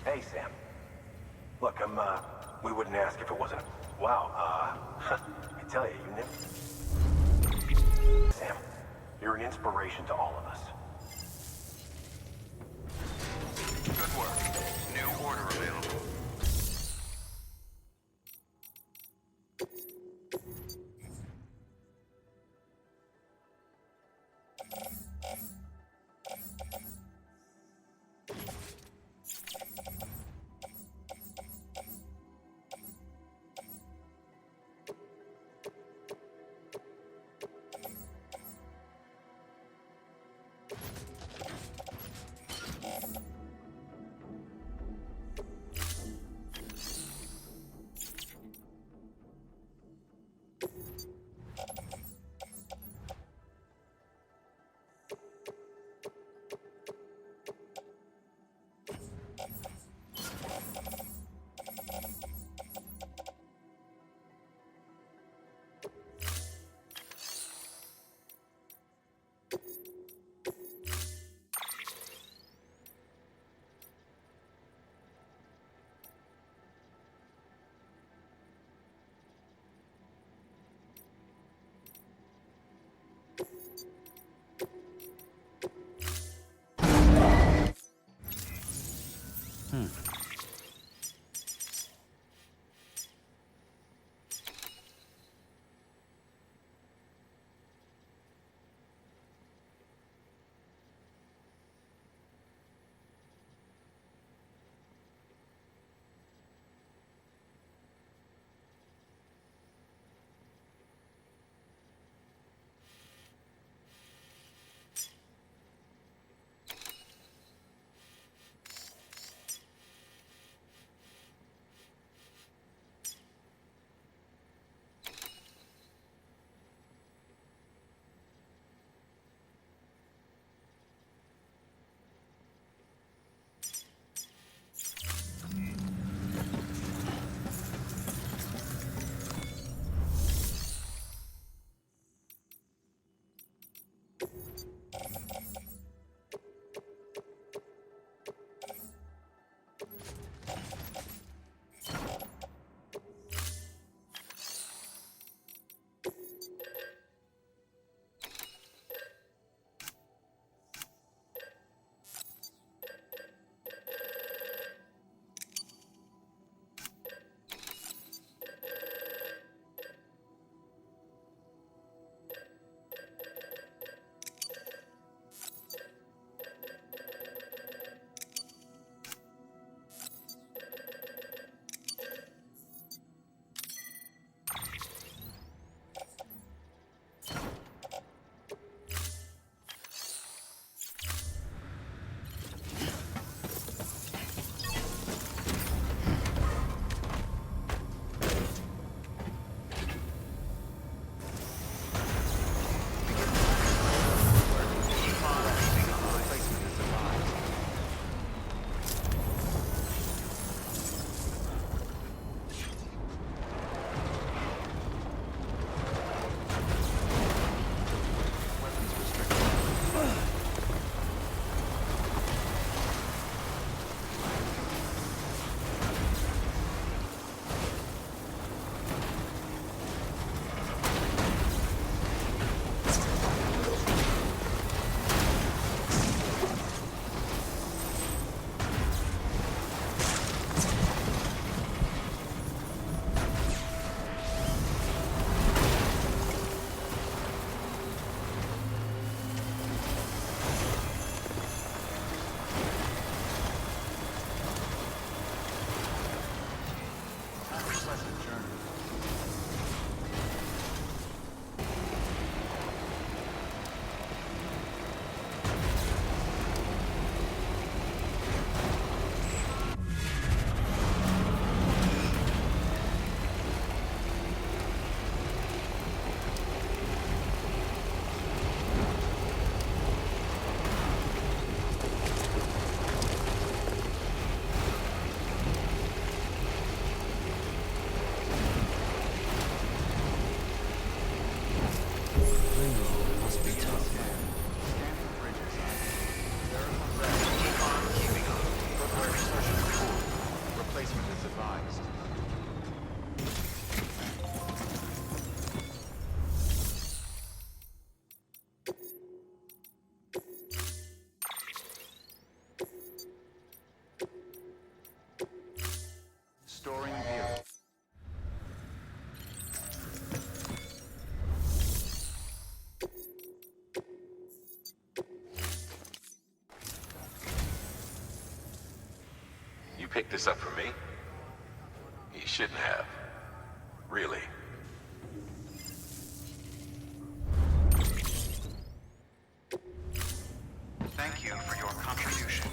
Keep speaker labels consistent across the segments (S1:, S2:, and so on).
S1: Hey, Sam. Look, we wouldn't ask if it wasn't... Wow, I tell you, you never... Sam, you're an inspiration to all of us.
S2: Good work. New order available.
S3: picked this up for me? You shouldn't have. Really.
S2: Thank you for your contribution.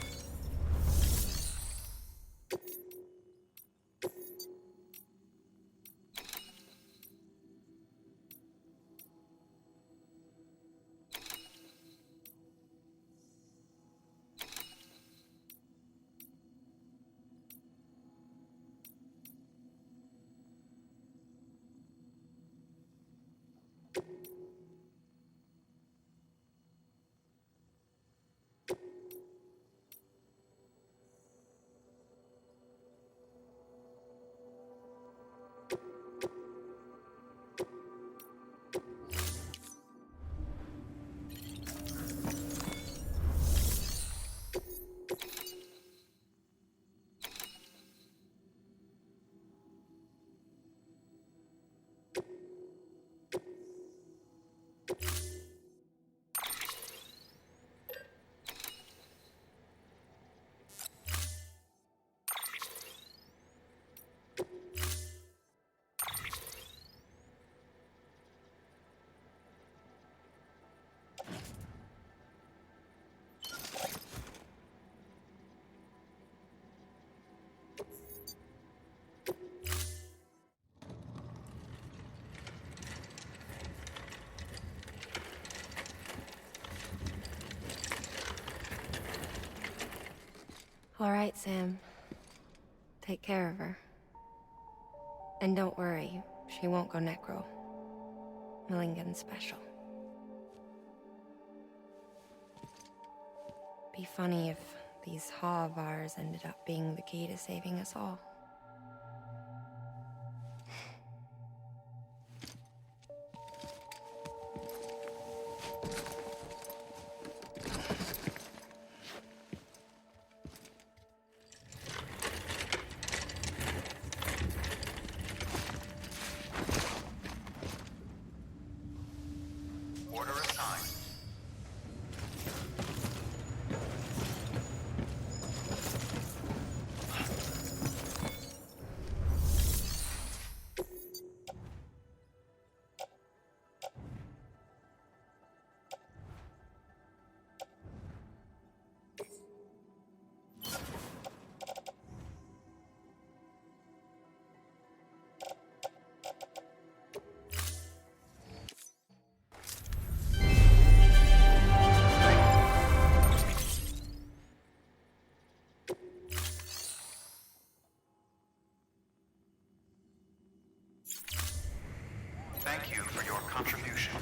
S4: All right, Sam. Take care of her. And don't worry, she won't go necro. Millingen's special. Be funny if these Ha of ours ended up being the key to saving us all.
S2: Order assigned. Thank you for your contribution.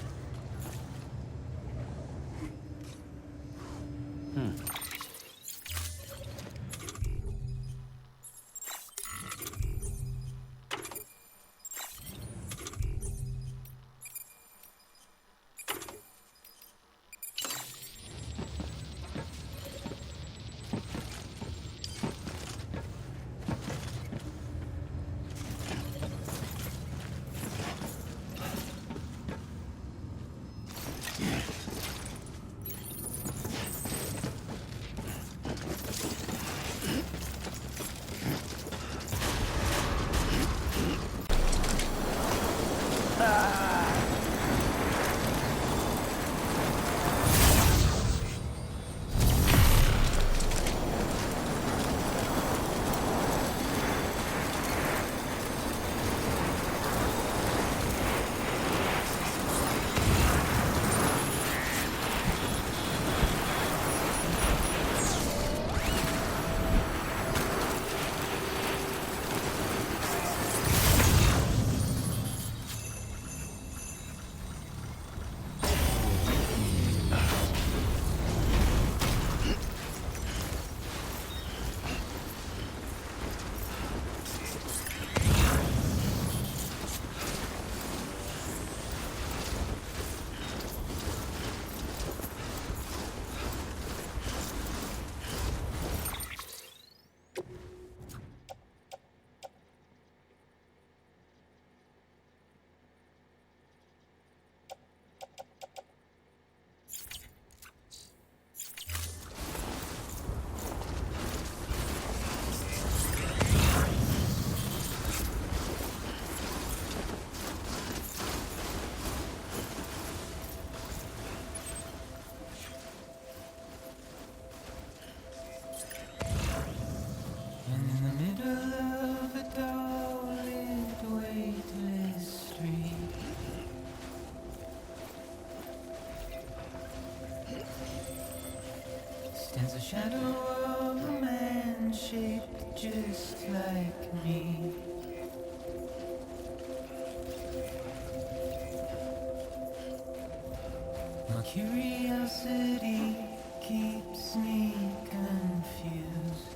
S5: Curiosity keeps me confused.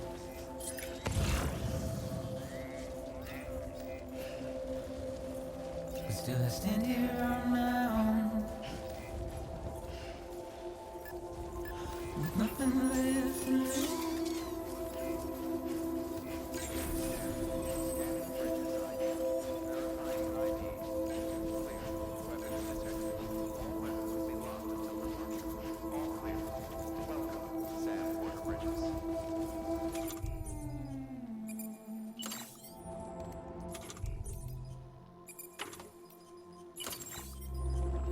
S5: But still I stand here on my own, with nothing left to lose.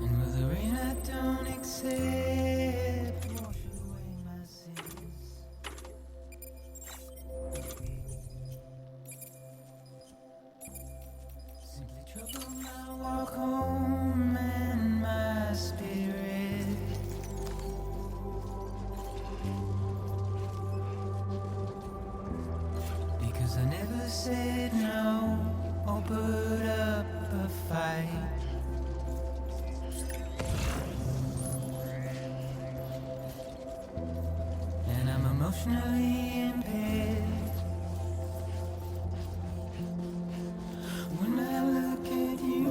S5: And with the rain I don't accept, wash away my sins. Simply trouble my walk home and my spirit. Because I never said no or put up a fight. And I'm emotionally impaired when I look at you.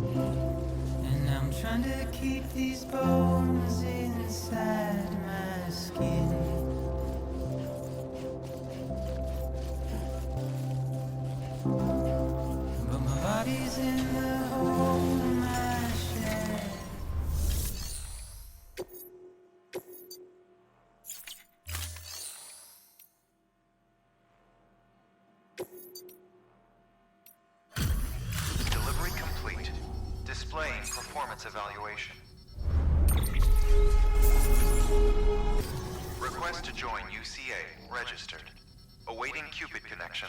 S5: And I'm trying to keep these bones inside my skin. But my body's in the home I share.
S2: Delivery complete. Displaying performance evaluation. Request to join UCA. Registered. Awaiting Cupid connection.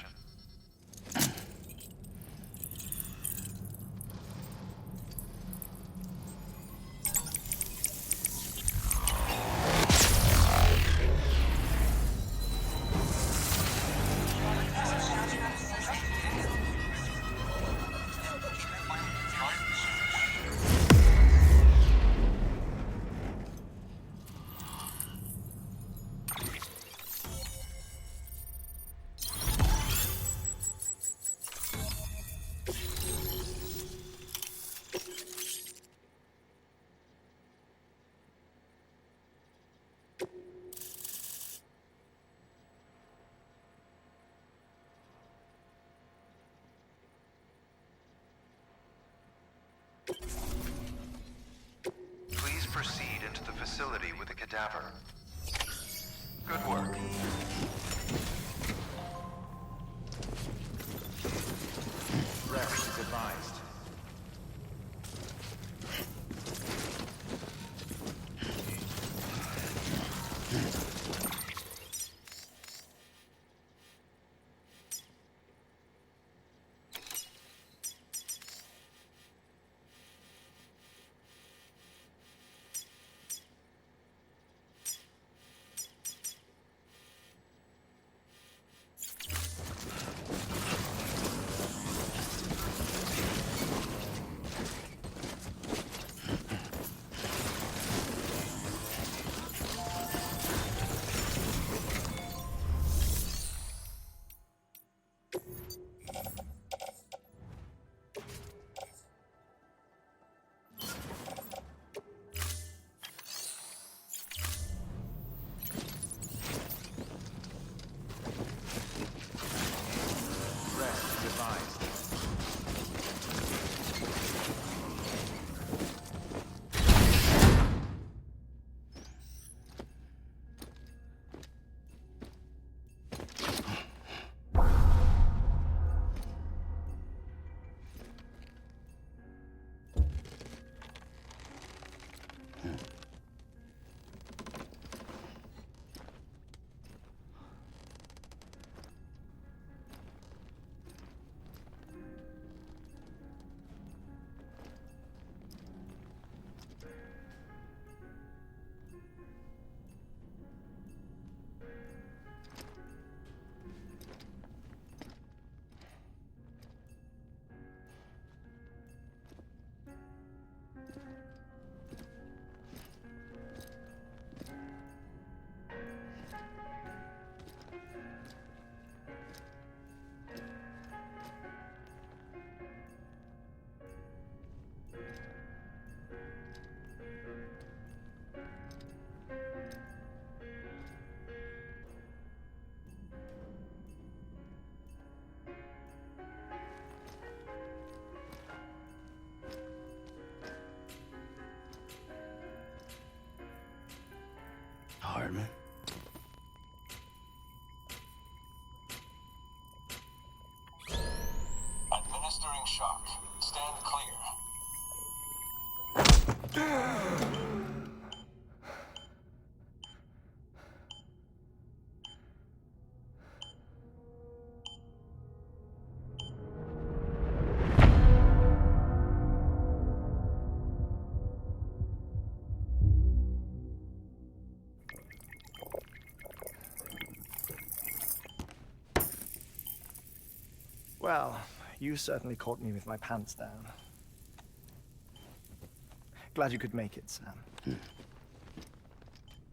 S2: Please proceed into the facility with the cadaver. Good work. Rest is advised.
S6: Well, you certainly caught me with my pants down. Glad you could make it, Sam.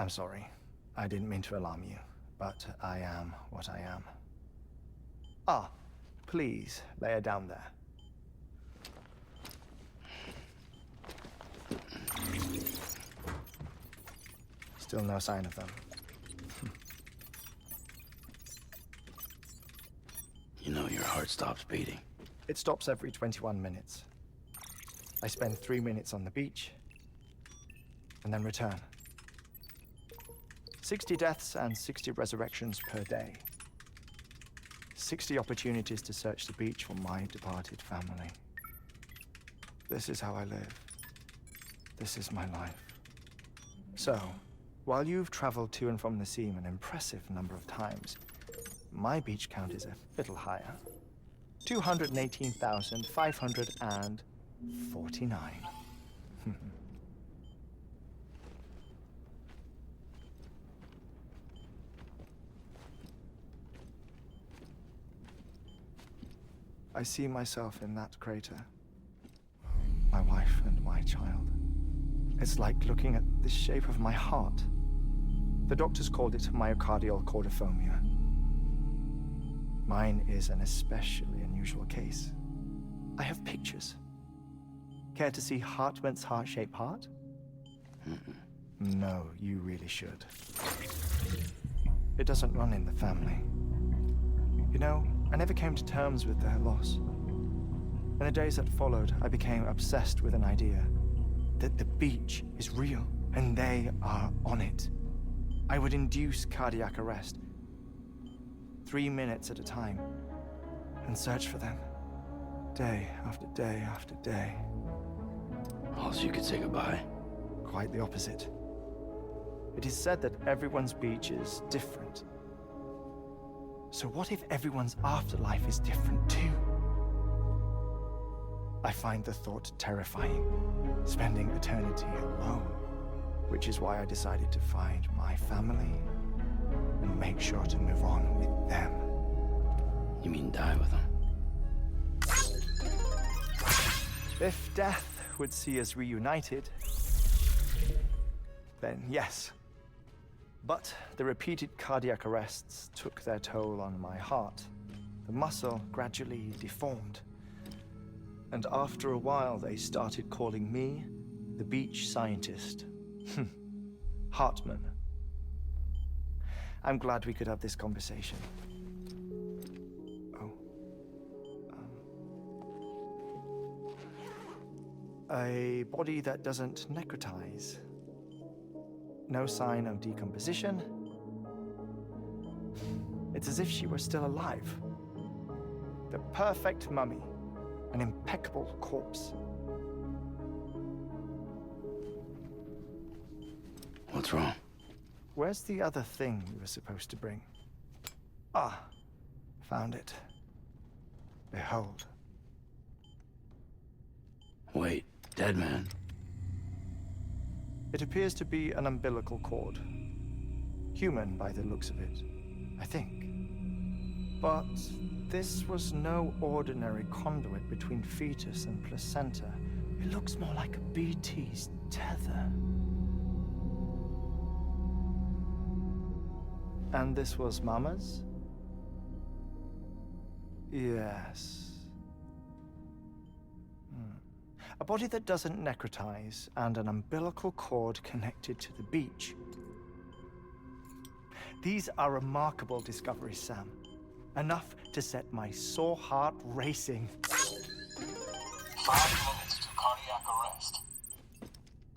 S6: I'm sorry. I didn't mean to alarm you, but I am what I am. Ah, please, lay her down there. Still no sign of them.
S7: You know your heart stops beating.
S6: It stops every 21 minutes. I spend 3 minutes on the beach, and then return. 60 deaths and 60 resurrections per day. 60 opportunities to search the beach for my departed family. This is how I live. This is my life. So, while you've traveled to and from the sea an impressive number of times, my beach count is a little higher. 218,549. I see myself in that crater. My wife and my child. It's like looking at the shape of my heart. The doctors called it myocardial cordiformia. Mine is an especially unusual case. I have pictures. Care to see Heartman's heart-shaped heart? No, you really should. It doesn't run in the family. You know, I never came to terms with their loss. In the days that followed, I became obsessed with an idea that the beach is real and they are on it. I would induce cardiac arrest, 3 minutes at a time, and search for them, day after day after day.
S7: Oh, so you could say goodbye?
S6: Quite the opposite. It is said that everyone's beach is different. So what if everyone's afterlife is different too? I find the thought terrifying, spending eternity alone, which is why I decided to find my family and make sure to move on with them.
S7: You mean die with them?
S6: If death would see us reunited, then yes. But the repeated cardiac arrests took their toll on my heart. The muscle gradually deformed. And after a while, they started calling me the beach scientist. Heartman. I'm glad we could have this conversation. Oh. A body that doesn't necrotize. No sign of decomposition. It's as if she were still alive. The perfect mummy. An impeccable corpse.
S7: What's wrong?
S6: Where's the other thing you were supposed to bring? Ah, found it. Behold.
S7: Wait, dead man?
S6: It appears to be an umbilical cord. Human by the looks of it, I think. But this was no ordinary conduit between fetus and placenta. It looks more like a BT's tether. And this was Mama's? Yes. A body that doesn't necrotize and an umbilical cord connected to the beach. These are remarkable discoveries, Sam. Enough to set my sore heart racing.
S8: 5 minutes to cardiac arrest.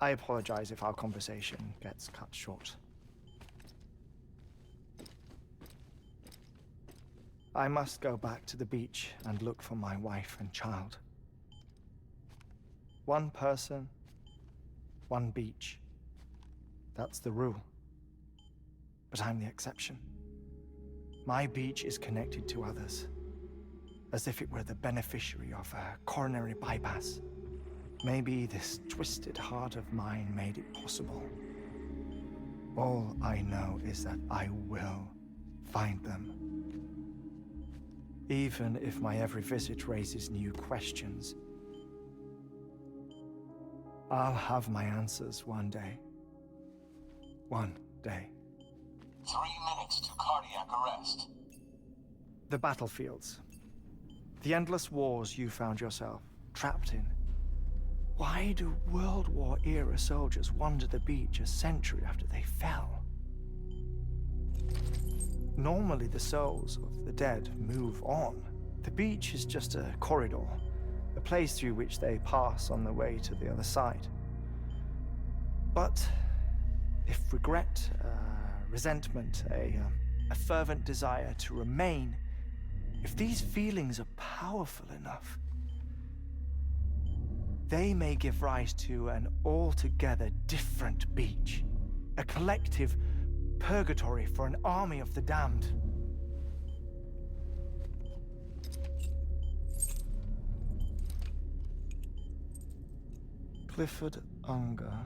S6: I apologize if our conversation gets cut short. I must go back to the beach and look for my wife and child. One person, one beach. That's the rule. But I'm the exception. My beach is connected to others, as if it were the beneficiary of a coronary bypass. Maybe this twisted heart of mine made it possible. All I know is that I will find them. even if my every visit raises new questions. I'll have my answers one day. One day.
S8: 3 minutes to cardiac arrest.
S6: The battlefields. The endless wars you found yourself trapped in. Why do World War-era soldiers wander the beach a century after they fell? Normally the souls of the dead move on. The beach is just a corridor, a place through which they pass on the way to the other side. But if regret, resentment, a fervent desire to remain, if these feelings are powerful enough, they may give rise to an altogether different beach, a collective purgatory for an army of the damned. Clifford Unger.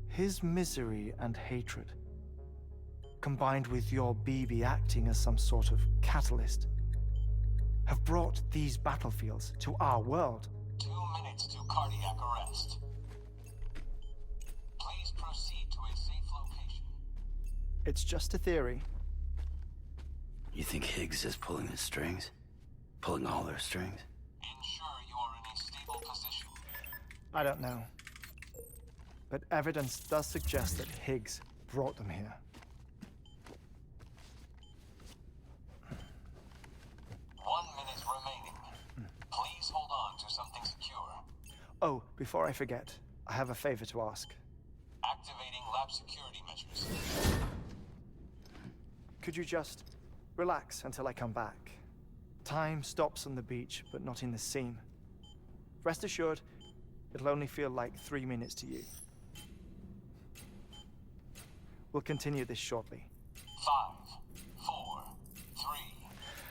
S6: His misery and hatred, combined with your BB acting as some sort of catalyst, have brought these battlefields to our world.
S8: 2 minutes to cardiac arrest. Please proceed to a safe location.
S6: It's just a theory.
S7: You think Higgs is pulling the strings? Pulling all their strings?
S8: Ensure you are in a stable position.
S6: I don't know. But evidence does suggest that Higgs brought them here.
S8: 1 minute remaining. Please hold on to something secure.
S6: Oh, before I forget, I have a favor to ask.
S8: Activating lab security measures.
S6: Could you just relax until I come back? Time stops on the beach, but not in the scene. Rest assured, it'll only feel like 3 minutes to you. We'll continue this shortly.
S8: 5, 4, 3,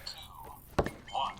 S8: 2, 1.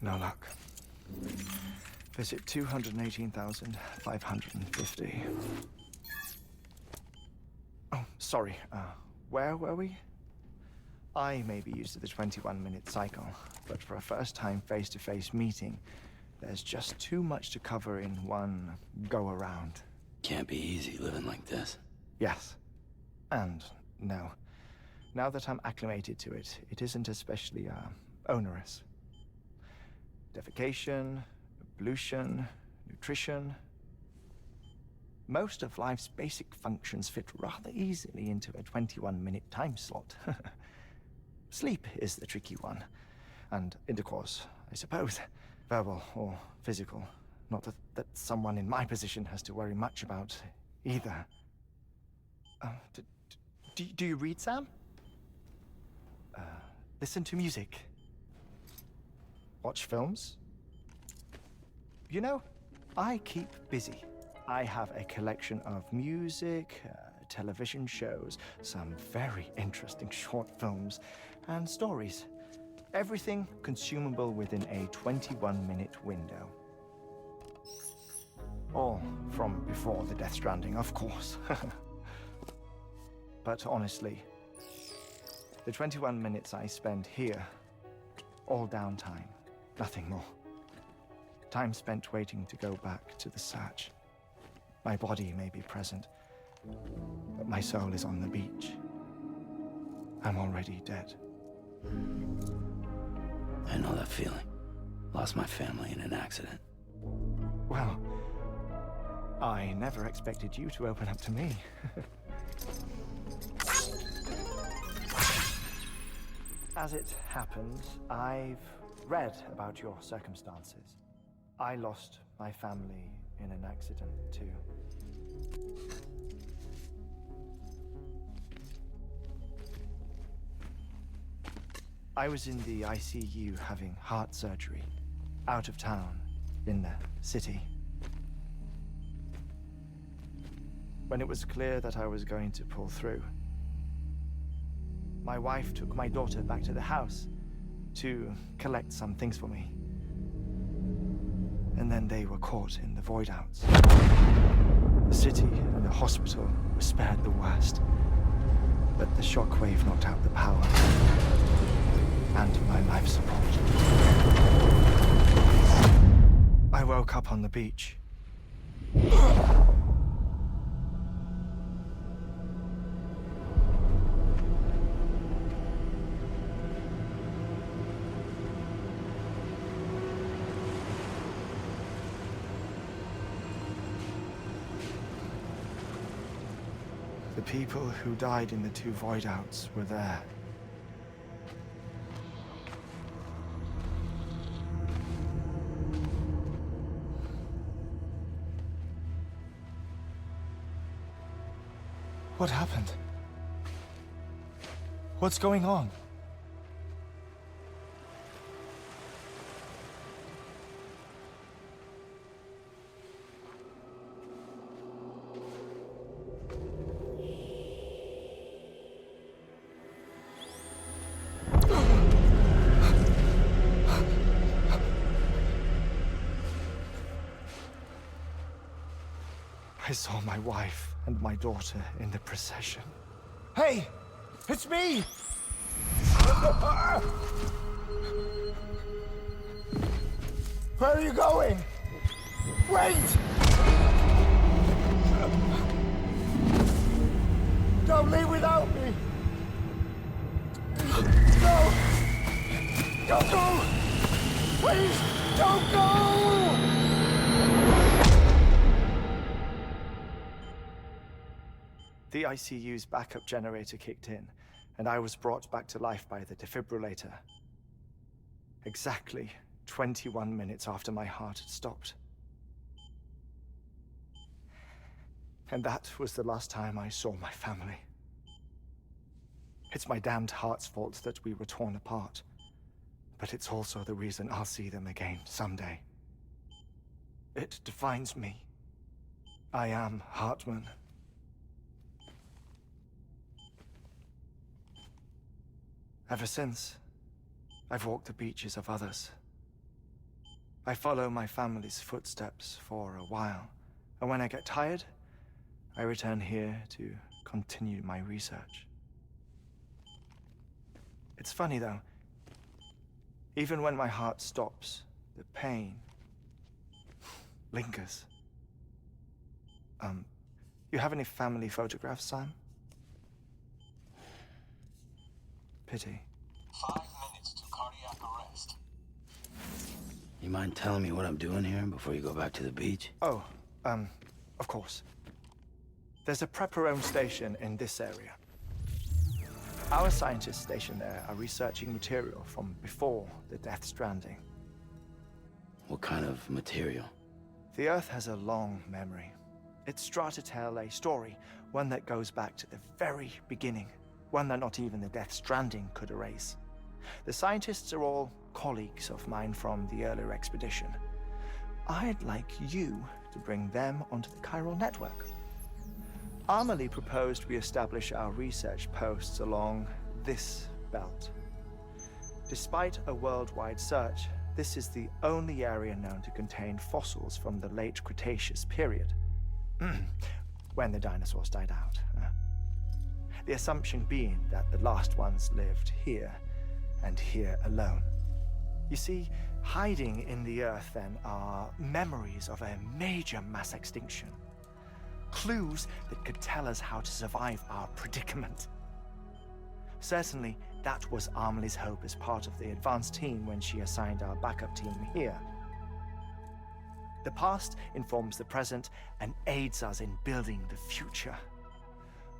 S6: No luck. Visit 218,550. Oh, sorry. Where were we? I may be used to the 21-minute cycle, but for a first-time face-to-face meeting, there's just too much to cover in one go-around.
S7: Can't be easy living like this.
S6: Yes. And no. Now that I'm acclimated to it, it isn't especially, onerous. Defecation, pollution, nutrition. Most of life's basic functions fit rather easily into a 21-minute time slot. Sleep is the tricky one. And intercourse, I suppose. Verbal or physical. Not that someone in my position has to worry much about either. Do you read, Sam? Listen to music. Watch films? You know, I keep busy. I have a collection of music, television shows, some very interesting short films, and stories. Everything consumable within a 21-minute window. All from before the Death Stranding, of course. But honestly, the 21 minutes I spend here, all downtime, nothing more. Time spent waiting to go back to the search. My body may be present, but my soul is on the beach. I'm already dead.
S7: I know that feeling. Lost my family in an accident.
S6: Well, I never expected you to open up to me. As it happens, I've read about your circumstances. I lost my family in an accident, too. I was in the ICU having heart surgery, out of town, in the city. When it was clear that I was going to pull through, my wife took my daughter back to the house to collect some things for me. And then they were caught in the void outs. The city and the hospital were spared the worst, but the shockwave knocked out the power and my life support. I woke up on the beach. The people who died in the two void outs were there. What happened? What's going on? I saw my wife and my daughter in the procession. Hey! It's me! Where are you going? Wait! Don't leave without me! No! Don't go! Please, don't go! The ICU's backup generator kicked in, and I was brought back to life by the defibrillator. Exactly 21 minutes after my heart had stopped. And that was the last time I saw my family. It's my damned heart's fault that we were torn apart, but it's also the reason I'll see them again someday. It defines me. I am Heartman. Ever since, I've walked the beaches of others, I follow my family's footsteps for a while, and when I get tired, I return here to continue my research. It's funny though, even when my heart stops, the pain lingers. You have any family photographs, Sam? Pity.
S8: 5 minutes to cardiac arrest.
S7: You mind telling me what I'm doing here before you go back to the beach?
S6: Oh, of course. There's a Prepper-owned station in this area. Our scientists stationed there are researching material from before the Death Stranding.
S7: What kind of material?
S6: The Earth has a long memory. It's trying to tell a story, one that goes back to the very beginning, one that not even the Death Stranding could erase. The scientists are all colleagues of mine from the earlier expedition. I'd like you to bring them onto the chiral network. Amelie proposed we establish our research posts along this belt. Despite a worldwide search, this is the only area known to contain fossils from the late Cretaceous period, when the dinosaurs died out. The assumption being that the last ones lived here, and here alone. You see, hiding in the Earth then are memories of a major mass extinction. Clues that could tell us how to survive our predicament. Certainly, that was Amelie's hope as part of the advanced team when she assigned our backup team here. The past informs the present and aids us in building the future.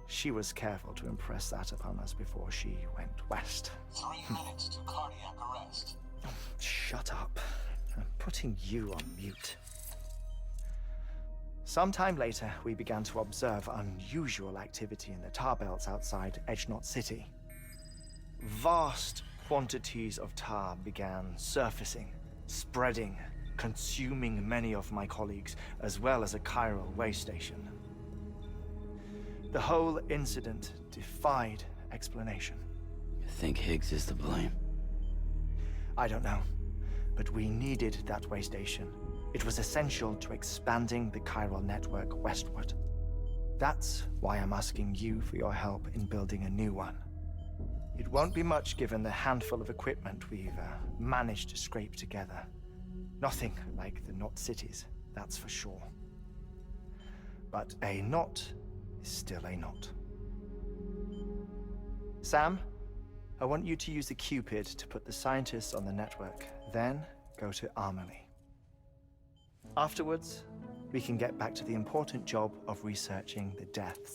S6: She was careful to impress that upon us before she went west.
S8: 3 minutes to cardiac arrest.
S6: Shut up. I'm putting you on mute. Sometime later, we began to observe unusual activity in the tar belts outside Edgenot City. Vast quantities of tar began surfacing, spreading, consuming many of my colleagues, as well as a chiral way station. The whole incident defied explanation.
S7: You think Higgs is to blame?
S6: I don't know, but we needed that way station. It was essential to expanding the chiral network westward. That's why I'm asking you for your help in building a new one. It won't be much given the handful of equipment we've managed to scrape together. Nothing like the knot cities, that's for sure. But a knot is still a knot. Sam, I want you to use the Cupid to put the scientists on the network, then go to Amelie. Afterwards, we can get back to the important job of researching the deaths.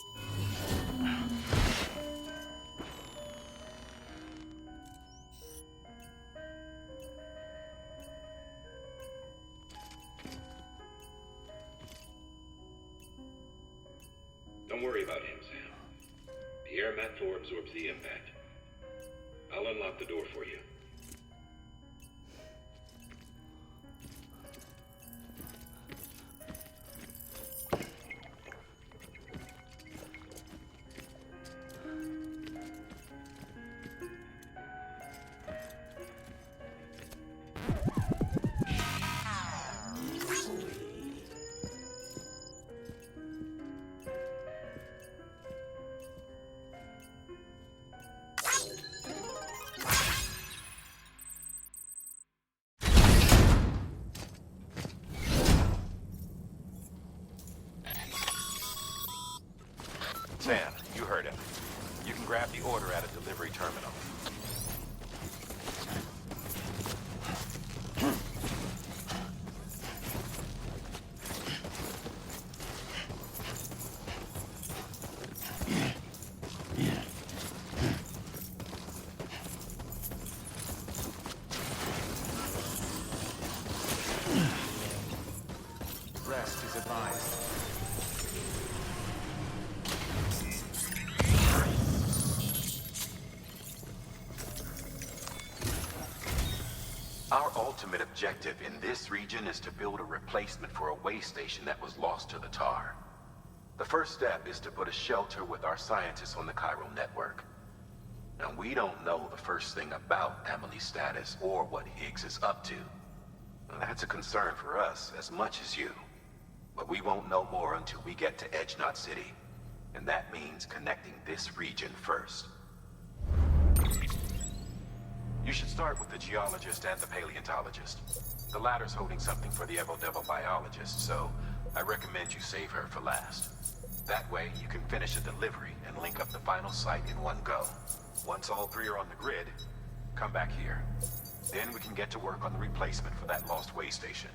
S3: Don't worry about him, Sam. The air mat floor absorbs the impact. I'll unlock the door for you.
S1: Sam, you heard him. You can grab the order at a delivery terminal. Rest is advised. Our ultimate objective in this region is to build a replacement for a way station that was lost to the tar. The first step is to put a shelter with our scientists on the chiral network. Now, we don't know the first thing about Amelie's status or what Higgs is up to. Well, that's a concern for us as much as you. But we won't know more until we get to Edge Knot City. And that means connecting this region first. You should start with the geologist and the paleontologist. The latter's holding something for the Evo-Devil biologist, so I recommend you save her for last. That way, you can finish a delivery and link up the final site in one go. Once all three are on the grid, come back here. Then we can get to work on the replacement for that lost way station.